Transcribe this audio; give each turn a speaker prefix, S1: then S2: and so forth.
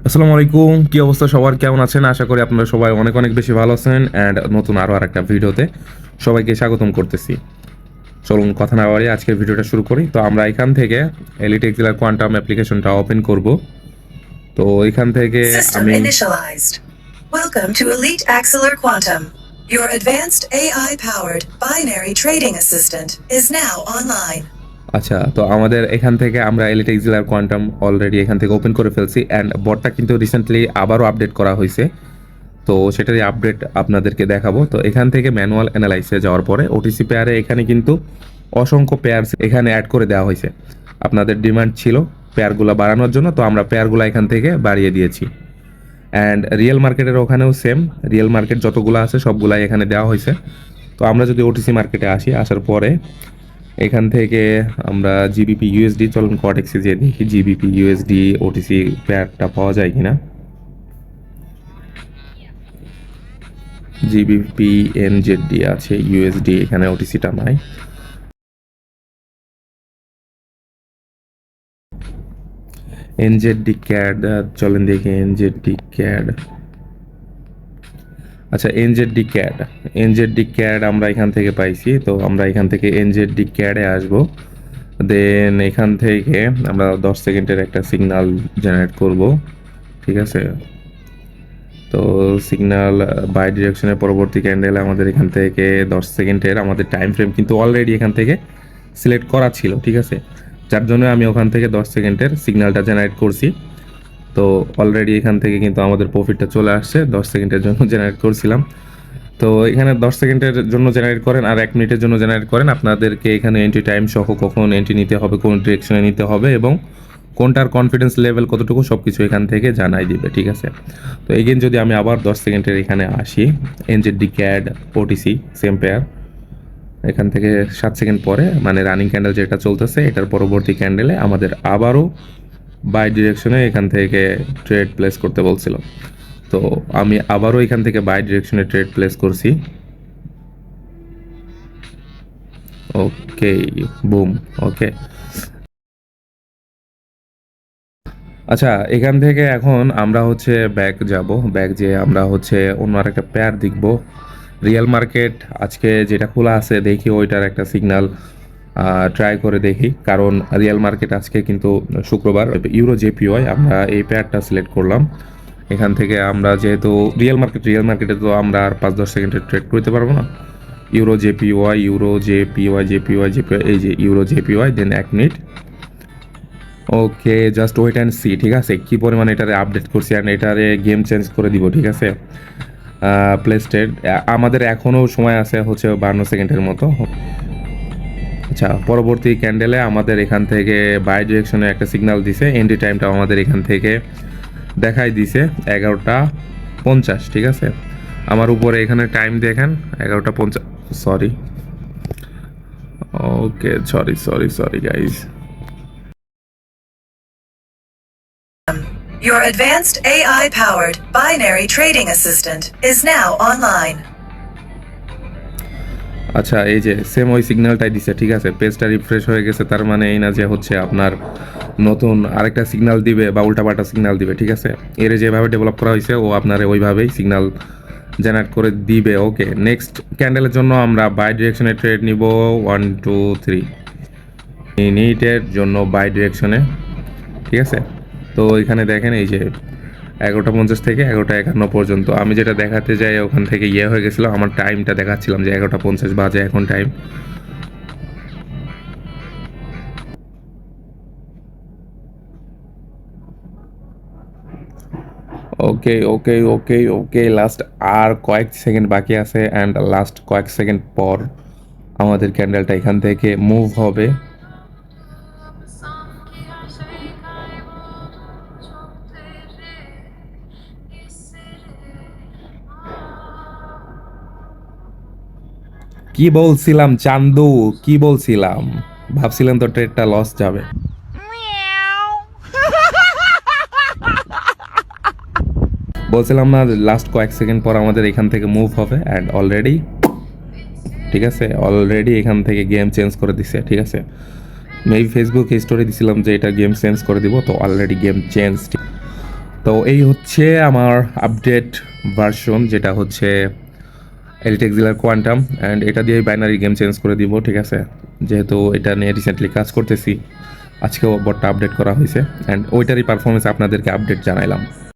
S1: আসসালামু আলাইকুম, কি অবস্থা সবার, কেমন আছেন? আশা করি আপনারা সবাই অনেক অনেক বেশি ভালো আছেন। অ্যান্ড নতুন আরও আরেকটা ভিডিওতে সবাইকে স্বাগতম করতেছি। চলুন কথা না বাড়িয়ে আজকের ভিডিওটা শুরু করি। তো আমরা এখান থেকে এলিট এক্সিলার কোয়ান্টাম অ্যাপ্লিকেশনটা ওপেন করব। তো এখান থেকে
S2: System
S1: আমি
S2: initialized. Welcome to Elite Axelar Quantum. Your advanced AI-powered binary trading assistant is now online.
S1: আচ্ছা, তো আমাদের এখান থেকে আমরা এলিট এক্সিলার কোয়ান্টাম অলরেডি এখান থেকে ওপেন করে ফেলছি। অ্যান্ড বটটা কিন্তু রিসেন্টলি আবারও আপডেট করা হয়েছে। তো সেটারই আপডেট আপনাদেরকে দেখাবো। তো এখান থেকে ম্যানুয়াল অ্যানালাইসে যাওয়ার পরে ওটিসি পেয়ারে এখানে কিন্তু অসংখ্য পেয়ার এখানে অ্যাড করে দেওয়া হয়েছে। আপনাদের ডিমান্ড ছিল পেয়ারগুলো বাড়ানোর জন্য, তো আমরা পেয়ারগুলো এখান থেকে বাড়িয়ে দিয়েছি। অ্যান্ড রিয়েল মার্কেটের ওখানেও সেম, রিয়েল মার্কেট যতগুলো আছে সবগুলাই এখানে দেওয়া হয়েছে। তো আমরা যদি ওটিসি মার্কেটে আসার পরে এখান থেকে আমরা জিবিপি ইউএসডি, চলুন কটেক্সে যে দেখি জিবিপি ইউএসডি ওটিসি পেয়ারটা পাওয়া যায় কিনা। জিবিপি এনজেডডি আছে, ইউএসডি এখানে ওটিসিটা নাই। এনজেডডি ক্যাড, চলেন দেখি এনজেডডি ক্যাড। আচ্ছা, এনজেডডি ক্যাড আমরা এখান থেকে পাইছি। তো আমরা এখান থেকে এনজেডডি ক্যাডে আসব। দেন এখান থেকে আমরা 10 সেকেন্ডের একটা সিগন্যাল জেনারেট করব, ঠিক আছে। তো সিগন্যাল বাই ডিরেকশনের পরবর্তী ক্যান্ডেলে আমাদের এখান থেকে 10 সেকেন্ডের আমাদের টাইম ফ্রেম কিন্তু অলরেডি এখান থেকে সিলেক্ট করা ছিল, ঠিক আছে। যার জন্য আমি ওখান থেকে 10 সেকেন্ডের সিগন্যালটা জেনারেট করছি। তো অলরেডি এখান থেকে কিন্তু আমাদের প্রফিটটা চলে আসছে। 10 সেকেন্ডের জন্য জেনারেট করছিলাম। তো এখানে 10 সেকেন্ডের জন্য জেনারেট করেন আর 1 মিনিটের জন্য জেনারেট করেন। আপনাদেরকে এখানে এন্ট্রি টাইম সহ কখন এন্ট্রি নিতে হবে, কোন ডিরেকশনে নিতে হবে এবং কোনটার কনফিডেন্স লেভেল কতটুকু সব কিছু এখান থেকে জানাই দিবে, ঠিক আছে। তো এগেন যদি আমি আবার 10 সেকেন্ডের এখানে আসি, এনজেডডি ক্যাড ওটিসি সেম পেয়ার, এখান থেকে 7 সেকেন্ড পরে মানে রানিং ক্যান্ডেল যেটা চলতেছে এটার পরবর্তী ক্যান্ডেলে আমাদের আবারও বাই ডিরেকশনে এখান থেকে ট্রেড প্লেস করতে বলছিল। তো আমি আবারও এখান থেকে বাই ডিরেকশনে ট্রেড প্লেস করছি। ওকে, বুম, ওকে। আচ্ছা, এখান থেকে এখন আমরা হচ্ছে ব্যাক যাব, ব্যাক যেয়ে আমরা হচ্ছে অন্য আরেকটা পেয়ার দেখব। রিয়েল মার্কেট আজকে যেটা খোলা আছে দেখি ওইটার একটা সিগন্যাল ট্রাই করে দেখি, কারণ রিয়েল মার্কেট আজকে কিন্তু শুক্রবার। ইউরো জেপিওয়াই আমরা এই পেয়ারটা সিলেক্ট করলাম। এখান থেকে আমরা যেহেতু রিয়েল মার্কেটে তো আমরা আর 5-10 সেকেন্ডে ট্রেড করতে পারবো না। ইউরো জেপিওয়াই এই যে ইউরো জেপিওয়াই, দেন 1 মিনিট। Okay, just wait and see, ঠিক আছে, কী পরিমাণে এটারে আপডেট করছি অ্যান্ড এটারে গেম চেঞ্জ করে দিব, ঠিক আছে। প্লেস্টেড আমাদের এখনও সময় আছে হচ্ছে 52 সেকেন্ডের মতো। আচ্ছা, পরবর্তী ক্যান্ডেলে আমাদের এখান থেকে বাই ডিরেকশনে একটা সিগন্যাল দিছে। এন্ট্রি টাইমটা আমাদের এখান থেকে দেখাই দিছে 11:50, ঠিক আছে। আমার উপরে এখানে টাইম দেখেন 11:50, sorry, okay, sorry guys.
S2: Your advanced AI-powered binary trading assistant is now online.
S1: আচ্ছা, এই যে সেম ওই সিগন্যালটাই দিছে, ঠিক আছে। পেজটা রিফ্রেশ হয়ে গেছে, তার মানে এই না যে হচ্ছে আপনার নতুন আরেকটা সিগন্যাল দিবে বা উল্টাপাল্টা সিগন্যাল দিবে, ঠিক আছে। এর যেভাবে ডেভেলপ করা হয়েছে ও আপনার ওইভাবেই সিগন্যাল জেনারেট করে দিবে। ওকে, নেক্সট ক্যান্ডেলের জন্য আমরা বাই ডিরেকশনে ট্রেড নিব 1 2 3 মিনিটের জন্য বাই ডিরেকশনে, ঠিক আছে। তো এখানে দেখেন এই যে 11:50 থেকে 11:51 পর্যন্ত আমি যেটা দেখাতে যাই ওখান থেকে হয়ে গেছিলো, আমার টাইমটা দেখাচ্ছিলাম যে 11:50 বাজে এখন টাইম। ওকে, লাস্ট আর কয়েক সেকেন্ড বাকি আছে অ্যান্ড লাস্ট কয়েক সেকেন্ড পর আমাদের ক্যান্ডেলটা এখান থেকে মুভ হবে। কি বলছিলাম চান্দু, কি বলছিলাম, ভাবছিলাম তো ট্রেডটা লস যাবে। বলছিলাম না লাস্ট কয়েক সেকেন্ড পর আমাদের এখান থেকে মুভ হবে অ্যান্ড অলরেডি, ঠিক আছে, অলরেডি এখান থেকে গেম চেঞ্জ করে দিছে, ঠিক আছে। মেবি ফেসবুকে স্টোরি দিছিলাম যে এটা গেম চেঞ্জ করে দিব, তো অলরেডি গেম চেঞ্জ। তো এই হচ্ছে আমার আপডেট ভার্সন, যেটা হচ্ছে এলিট এক্সিলার কোয়ান্টাম, অ্যান্ড এটা দিয়ে বাইনারি গেম চেঞ্জ করে দিব, ঠিক আছে। যেহেতু এটা নিয়ে রিসেন্টলি কাজ করতেছি, আজকেও বটটা আপডেট করা হয়েছে, অ্যান্ড ওইটারই পারফরমেন্স আপনাদেরকে আপডেট জানাইলাম।